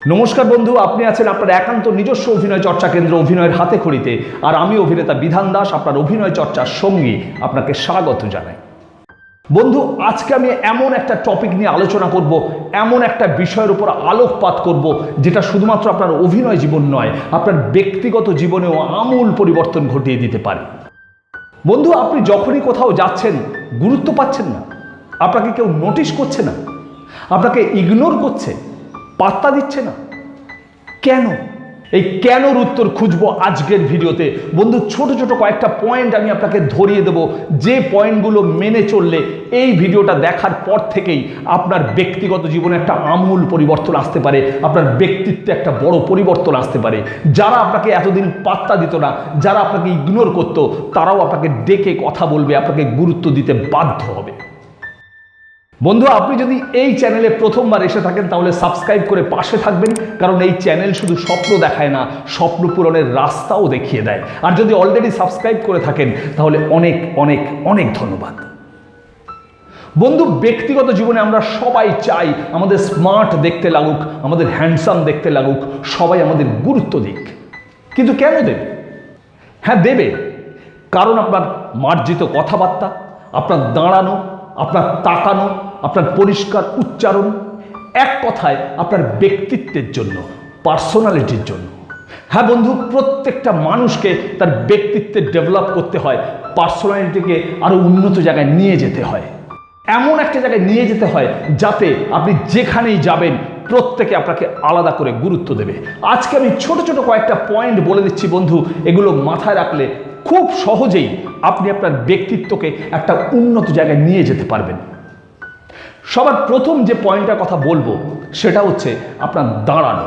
नमस्कार बंधु अपनी आছেন আপনার একান্ত নিজস্ব অভিনয় চর্চা কেন্দ্র অভিনয়ের হাতে খড়িতে আর আমি অভিনেতা বিধান দাস আপনার অভিনয় চর্চার সঙ্গী আপনাকে স্বাগত জানাই। বন্ধু আজকে আমি এমন একটা টপিক নিয়ে আলোচনা করব, এমন একটা বিষয়ের উপর আলোকপাত করব যেটা শুধুমাত্র আপনার অভিনয় জীবন নয় আপনার ব্যক্তিগত জীবনেও আমূল পরিবর্তন ঘটিয়ে দিতে পারে। বন্ধু আপনি যখনই কোথাও যাচ্ছেন গুরুত্ব পাচ্ছেন না, আপনাকে কেউ নোটিশ করছে না, আপনাকে ইগনোর করছে, পাত্তা দিচ্ছে না, কেন? এই কেনর উত্তর খুঁজবো আজকের ভিডিওতে। বন্ধু ছোট ছোট কয়েকটা পয়েন্ট আমি আপনাকে ধরিয়ে দেব, যে পয়েন্টগুলো মেনে চললে এই ভিডিওটা দেখার পর থেকেই আপনার ব্যক্তিগত জীবনে একটা আমূল পরিবর্তন আসতে পারে, আপনার ব্যক্তিত্বে একটা বড় পরিবর্তন আসতে পারে। যারা আপনাকে এতদিন পাত্তা দিত না, যারা আপনাকে ইগনোর করতো, তারাও আপনাকে ডেকে কথা বলবে, আপনাকে গুরুত্ব দিতে বাধ্য হবে। বন্ধু আপনি যদি এই চ্যানেলে প্রথমবার এসে থাকেন তাহলে সাবস্ক্রাইব করে পাশে থাকবেন, কারণ এই চ্যানেল শুধু স্বপ্ন দেখায় না, স্বপ্ন পূরণের রাস্তাও দেখিয়ে দেয়। আর যদি অলরেডি সাবস্ক্রাইব করে থাকেন তাহলে অনেক অনেক অনেক ধন্যবাদ। বন্ধু ব্যক্তিগত জীবনে আমরা সবাই চাই আমাদের স্মার্ট দেখতে লাগুক, আমাদের হ্যান্ডসাম দেখতে লাগুক, সবাই আমাদের গুরুত্ব দিক। কিন্তু কেন দেবে? হ্যাঁ দেবে, কারণ আপনার মার্জিত কথাবার্তা, আপনার দাঁড়ানো, আপনার তাকানো, আপনার পরিষ্কার উচ্চারণ, এক কথায় আপনার ব্যক্তিত্বের জন্য, পার্সোনালিটির জন্য। হ্যাঁ বন্ধু, প্রত্যেকটা মানুষকে তার ব্যক্তিত্বে ডেভেলপ করতে হয়, পার্সোনালিটিকে আরো উন্নত জায়গায় নিয়ে যেতে হয়, এমন একটা জায়গায় নিয়ে যেতে হয় যাতে আপনি যেখানেই যাবেন প্রত্যেকে আপনাকে আলাদা করে গুরুত্ব দেবে। আজকে আমি ছোট ছোট কয়েকটা পয়েন্ট বলে দিচ্ছি বন্ধু, এগুলো মাথায় রাখলে খুব সহজেই আপনি আপনার ব্যক্তিত্বকে একটা উন্নত জায়গায় নিয়ে যেতে পারবেন। সবার প্রথম যে পয়েন্টটার কথা বলবো সেটা হচ্ছে আপনার দাঁড়ানো।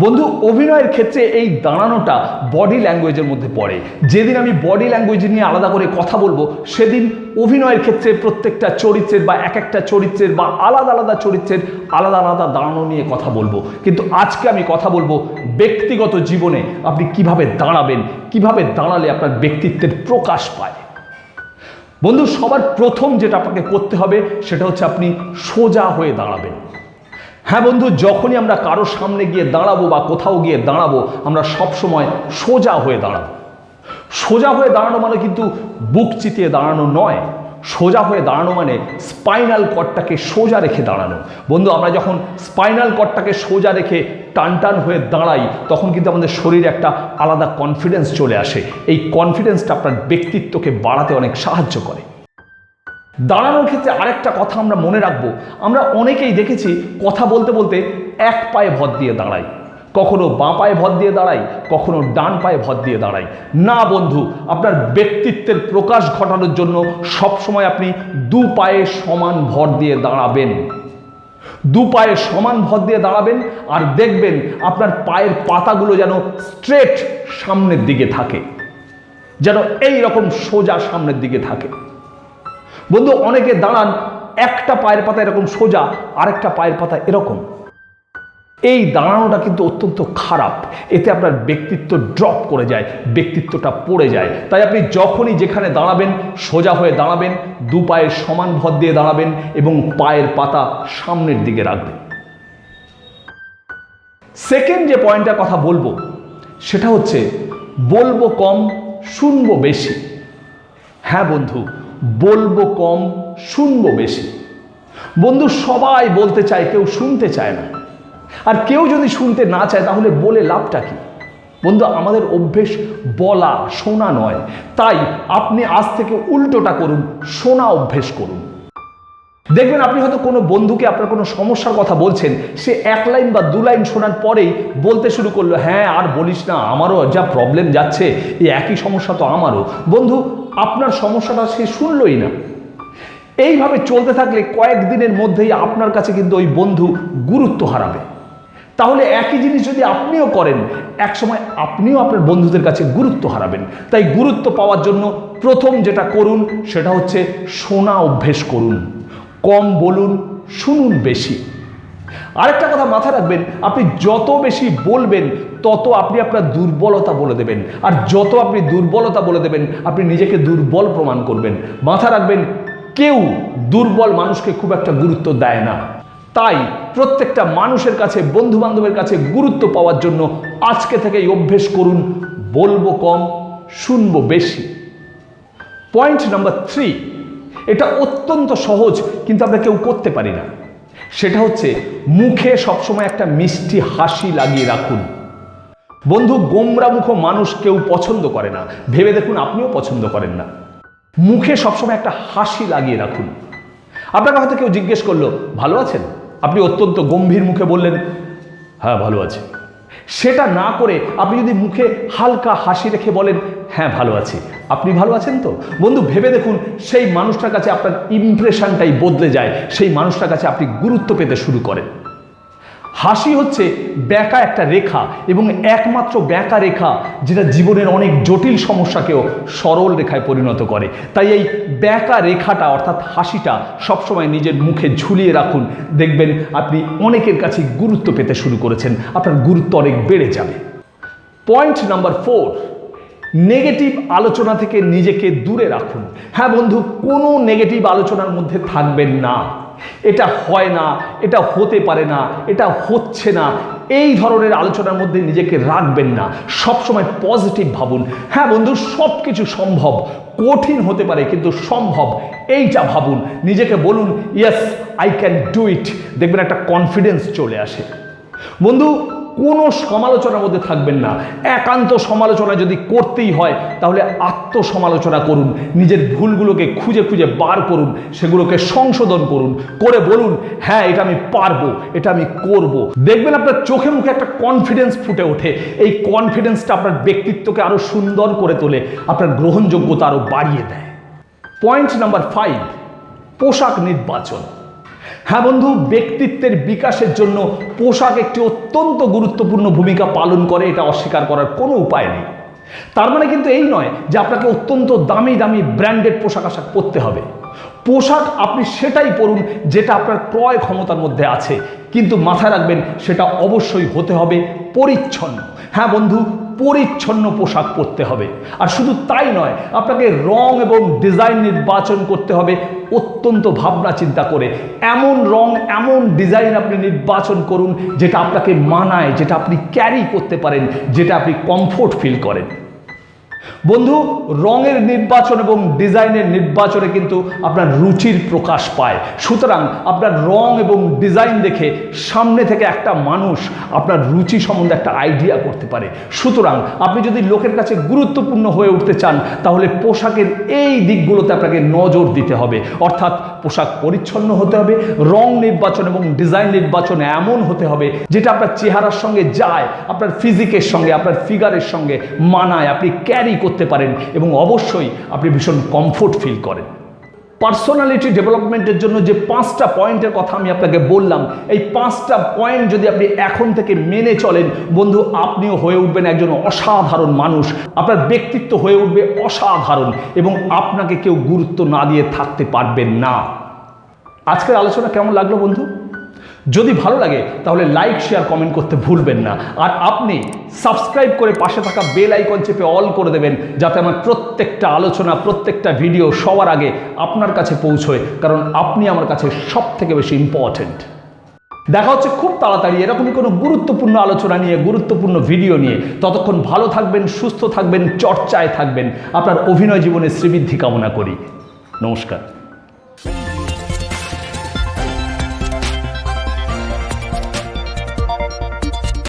বন্ধু অভিনয়ের ক্ষেত্রে এই দাঁড়ানোটা বডি ল্যাঙ্গুয়েজের মধ্যে পড়ে। যেদিন আমি বডি ল্যাঙ্গুয়েজ নিয়ে আলাদা করে কথা বলবো সেদিন অভিনয়ের ক্ষেত্রে প্রত্যেকটা চরিত্রের বা এক একটা চরিত্রের বা আলাদা আলাদা চরিত্রের আলাদা আলাদা দাঁড়ানো নিয়ে কথা বলবো। কিন্তু আজকে আমি কথা বলবো ব্যক্তিগত জীবনে আপনি কিভাবে দাঁড়াবেন, কিভাবে দাঁড়ালে আপনার ব্যক্তিত্বের প্রকাশ পায়। বন্ধু সবার প্রথম যেটা আপনাকে করতে হবে সেটা হচ্ছে আপনি সোজা হয়ে দাঁড়াবেন। হ্যাঁ বন্ধু, যখনই আমরা কারোর সামনে গিয়ে দাঁড়াবো বা কোথাও গিয়ে দাঁড়াবো আমরা সবসময় সোজা হয়ে দাঁড়াবো। সোজা হয়ে দাঁড়ানো মানে কিন্তু বুক চিতিয়ে দাঁড়ানো নয়, সোজা হয়ে দাঁড়ানো মানে স্পাইনাল কর্ডটাকে সোজা রেখে দাঁড়ানো। বন্ধু আমরা যখন স্পাইনাল কর্ডটাকে সোজা রেখে টান টান হয়ে দাঁড়াই তখন কিন্তু আমাদের শরীরে একটা আলাদা কনফিডেন্স চলে আসে। এই কনফিডেন্সটা আপনার ব্যক্তিত্বকে বাড়াতে অনেক সাহায্য করে। দাঁড়ানোর ক্ষেত্রে আরেকটা কথা আমরা মনে রাখবো, আমরা অনেকেই দেখেছি কথা বলতে বলতে এক পায়ে ভর দিয়ে দাঁড়াই, কখনো বাঁ পায়ে ভর দিয়ে দাঁড়াই, কখনো ডান পায়ে ভর দিয়ে দাঁড়াই। না বন্ধু, আপনার ব্যক্তিত্বের প্রকাশ ঘটানোর জন্য সবসময় আপনি দু পায়ে সমান ভর দিয়ে দাঁড়াবেন, দু পায়ে সমান ভর দিয়ে দাঁড়াবেন। আর দেখবেন আপনার পায়ের পাতাগুলো যেন স্ট্রেট সামনের দিকে থাকে, যেন এই রকম সোজা সামনের দিকে থাকে। বন্ধু অনেকে দাঁড়ান একটা পায়ের পাতা এরকম সোজা, আরেকটা পায়ের পাতা এরকম। এই দাঁড়ানোটা কিন্তু অত্যন্ত খারাপ, এতে আপনার ব্যক্তিত্ব ড্রপ করে যায়, ব্যক্তিত্বটা পড়ে যায়। তাই আপনি যখনই যেখানে দাঁড়াবেন সোজা হয়ে দাঁড়াবেন, দু পায়ের সমান ভর দিয়ে দাঁড়াবেন এবং পায়ের পাতা সামনের দিকে রাখবেন। সেকেন্ড যে পয়েন্টটার কথা বলবো সেটা হচ্ছে বলবো কম শুনবো বেশি। হ্যাঁ বন্ধু, বলবো কম শুনবো বেশি। বন্ধু সবাই বলতে চায়, কেউ শুনতে চায় না। আর কেউ যদি শুনতে না চায় তাহলে বলে লাভটা কি? বন্ধু আমাদের অভ্যেস বলা, শোনা নয়। তাই আপনি আজ থেকে উল্টোটা করুন, শোনা অভ্যেস করুন। দেখবেন আপনি হয়তো কোনো বন্ধুকে আপনার কোনো সমস্যার কথা বলছেন, সে এক লাইন বা দু লাইন শোনার পরেই বলতে শুরু করলো, হ্যাঁ আর বলিস না, আমারও যা প্রবলেম যাচ্ছে, এই একই সমস্যা তো আমারও। বন্ধু আপনার সমস্যাটা সে শুনলই না। এইভাবে চলতে থাকলে কয়েকদিনের মধ্যেই আপনার কাছে কিন্তু ওই বন্ধু গুরুত্ব হারাবে। তাহলে একই জিনিস যদি আপনিও করেন একসময় আপনিও আপনার বন্ধুদের কাছে গুরুত্ব হারাবেন। তাই গুরুত্ব পাওয়ার জন্য প্রথম যেটা করুন সেটা হচ্ছে শোনা অভ্যেস করুন, কম বলুন, শুনুন বেশি। আরেকটা কথা মাথায় রাখবেন, আপনি যত বেশি বলবেন তত আপনি আপনার দুর্বলতা বলে দেবেন, আর যত আপনি দুর্বলতা বলে দেবেন আপনি নিজেকে দুর্বল প্রমাণ করবেন। মাথায় রাখবেন কেউ দুর্বল মানুষকে খুব একটা গুরুত্ব দেয় না। তাই প্রত্যেকটা মানুষের কাছে, বন্ধু বান্ধবের কাছে গুরুত্ব পাওয়ার জন্য আজকে থেকেই অভ্যেস করুন বলবো কম, শুনবো বেশি। পয়েন্ট নাম্বার 3, এটা অত্যন্ত সহজ কিন্তু আমরা কেউ করতে পারি না। সেটা হচ্ছে মুখে সবসময় একটা মিষ্টি হাসি লাগিয়ে রাখুন। বন্ধু, গোমরামুখ মানুষ কেউ পছন্দ করে না, ভেবে দেখুন আপনিও পছন্দ করেন না। মুখে সবসময় একটা হাসি লাগিয়ে রাখুন। আপনাকে হয়তো কেউ জিজ্ঞেস করলো ভালো আছেন, আপনি অত্যন্ত গম্ভীর মুখে বললেন হ্যাঁ ভালো আছি। সেটা না করে আপনি যদি মুখে হালকা হাসি রেখে বলেন হ্যাঁ ভালো আছি, আপনি ভালো আছেন তো, বন্ধু ভেবে দেখুন সেই মানুষটার কাছে আপনার ইমপ্রেশনটাই বদলে যায়, সেই মানুষটার কাছে আপনি গুরুত্ব পেতে শুরু করেন। হাসি হচ্ছে ব্যাঁকা একটা রেখা, এবং একমাত্র ব্যাঁকা রেখা যেটা জীবনের অনেক জটিল সমস্যাকেও সরল রেখায় পরিণত করে। তাই এই ব্যাঁকা রেখাটা অর্থাৎ হাসিটা সবসময় নিজের মুখে ঝুলিয়ে রাখুন। দেখবেন আপনি অনেকের কাছে গুরুত্ব পেতে শুরু করেছেন, আপনার গুরুত্ব অনেক বেড়ে যাবে। পয়েন্ট নাম্বার 4, নেগেটিভ আলোচনা থেকে নিজেকে দূরে রাখুন। হ্যাঁ বন্ধু, কোনো নেগেটিভ আলোচনার মধ্যে থাকবেন না। এটা হয় না, এটা হতে পারে না, এটা হচ্ছে না, এই ধরনের আলোচনার মধ্যে নিজেকে রাখবেন না। সবসময় পজিটিভ ভাবুন। হ্যাঁ বন্ধু, সব কিছু সম্ভব, কঠিন হতে পারে কিন্তু সম্ভব, এইটা ভাবুন। নিজেকে বলুন yes I can do it. দেখবেন একটা কনফিডেন্স চলে আসে। বন্ধু, কোনো সমালোচনার মধ্যে থাকবেন না। একান্ত সমালোচনা যদি করতেই হয় তাহলে আত্মসমালোচনা করুন। নিজের ভুলগুলোকে খুঁজে খুঁজে বার করুন, সেগুলোকে সংশোধন করুন, করে বলুন হ্যাঁ এটা আমি পারবো, এটা আমি করব। দেখবেন আপনার চোখে মুখে একটা কনফিডেন্স ফুটে ওঠে। এই কনফিডেন্সটা আপনার ব্যক্তিত্বকে আরো সুন্দর করে তোলে, আপনার গ্রহণযোগ্যতা আরো বাড়িয়ে দেয়। পয়েন্ট নাম্বার 5, পোশাক নির্বাচন। হ্যাঁ বন্ধু, ব্যক্তিত্বের বিকাশের জন্য পোশাক একটি অত্যন্ত গুরুত্বপূর্ণ ভূমিকা পালন করে, এটা অস্বীকার করার কোনো উপায় নেই। তার মানে কিন্তু এই নয় যে আপনাকে অত্যন্ত দামি দামি ব্র্যান্ডেড পোশাক আশাক পরতে হবে। পোশাক আপনি সেটাই পরুন যেটা আপনার ক্রয় ক্ষমতার মধ্যে আছে, কিন্তু মাথায় রাখবেন সেটা অবশ্যই হতে হবে পরিচ্ছন্ন। হ্যাঁ বন্ধু, পরিচ্ছন্ন পোশাক পরতে হবে। আর শুধু তাই নয়, আপনাকে রং এবং ডিজাইন নির্বাচন করতে হবে অত্যন্ত ভাবনা চিন্তা করে। এমন রং, এমন ডিজাইন আপনি নির্বাচন করুন যেটা আপনাকে মানায়, যেটা আপনি ক্যারি করতে পারেন, যেটা আপনি কমফোর্ট ফিল করেন। বন্ধু, রঙের নির্বাচন এবং ডিজাইনের নির্বাচনে কিন্তু আপনার রুচির প্রকাশ পায়। সুতরাং আপনার রং এবং ডিজাইন দেখে সামনে থেকে একটা মানুষ আপনার রুচি সম্বন্ধে একটা আইডিয়া করতে পারে। সুতরাং আপনি যদি লোকের কাছে গুরুত্বপূর্ণ হয়ে উঠতে চান তাহলে পোশাকের এই দিকগুলোতে আপনাকে নজর দিতে হবে। অর্থাৎ পোশাক পরিচ্ছন্ন হতে হবে, রং নির্বাচন এবং ডিজাইন নির্বাচন এমন হতে হবে যেটা আপনার চেহারার সঙ্গে যায়, আপনার ফিজিকের সঙ্গে, আপনার ফিগারের সঙ্গে মানায়, আপনি ক্যারি করতে পারেন এবং অবশ্যই আপনি ভীষণ কমফোর্ট ফিল করেন। পার্সোনালিটি ডেভেলপমেন্টের জন্য যে 5টা পয়েন্টের কথা আমি আপনাকে বললাম, এই 5টা পয়েন্ট যদি আপনি এখন থেকে মেনে চলেন বন্ধু, আপনিও হয়ে উঠবেন একজন অসাধারণ মানুষ। আপনার ব্যক্তিত্ব হয়ে উঠবে অসাধারণ এবং আপনাকে কেউ গুরুত্ব না দিয়ে থাকতে পারবেন না। আজকের আলোচনা কেমন লাগলো বন্ধু? যদি ভালো লাগে তাহলে লাইক, শেয়ার, কমেন্ট করতে ভুলবেন না। আর আপনি সাবস্ক্রাইব করে পাশে থাকা বেল আইকন চেপে অল করে দেবেন, যাতে আমার প্রত্যেকটা আলোচনা, প্রত্যেকটা ভিডিও সবার আগে আপনার কাছে পৌঁছয়, কারণ আপনি আমার কাছে সব থেকে বেশি ইম্পর্টেন্ট। দেখা হচ্ছে খুব তাড়াতাড়ি এরকমই কোনো গুরুত্বপূর্ণ আলোচনা নিয়ে, গুরুত্বপূর্ণ ভিডিও নিয়ে। ততক্ষণ ভালো থাকবেন, সুস্থ থাকবেন, চর্চায় থাকবেন। আপনার অভিনয় জীবনে শ্রীবৃদ্ধি কামনা করি। নমস্কার।